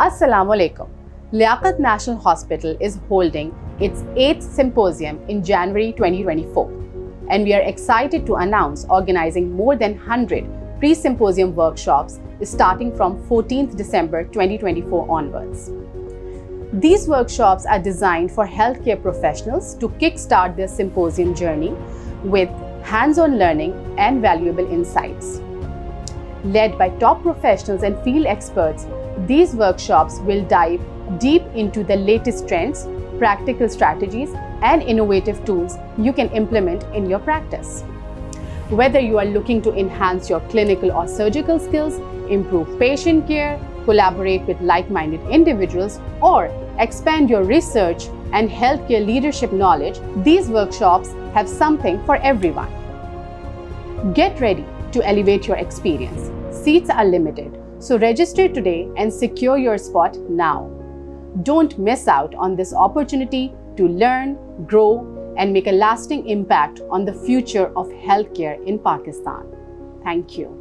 Assalamu alaikum. Liaqat National Hospital is holding its 8th symposium in January 2024, and we are excited to announce organizing more than 100 pre-symposium workshops starting from 14th December 2024 onwards. These workshops are designed for healthcare professionals to kickstart their symposium journey with hands-on learning and valuable insights. Led by top professionals and field experts, these workshops will dive deep into the latest trends, practical strategies, and innovative tools you can implement in your practice. Whether you are looking to enhance your clinical or surgical skills, improve patient care, collaborate with like-minded individuals, or expand your research and healthcare leadership knowledge, these workshops have something for everyone. Get ready to elevate your experience. Seats are limited, so register today and secure your spot now. Don't miss out on this opportunity to learn, grow, and make a lasting impact on the future of healthcare in Pakistan. Thank you.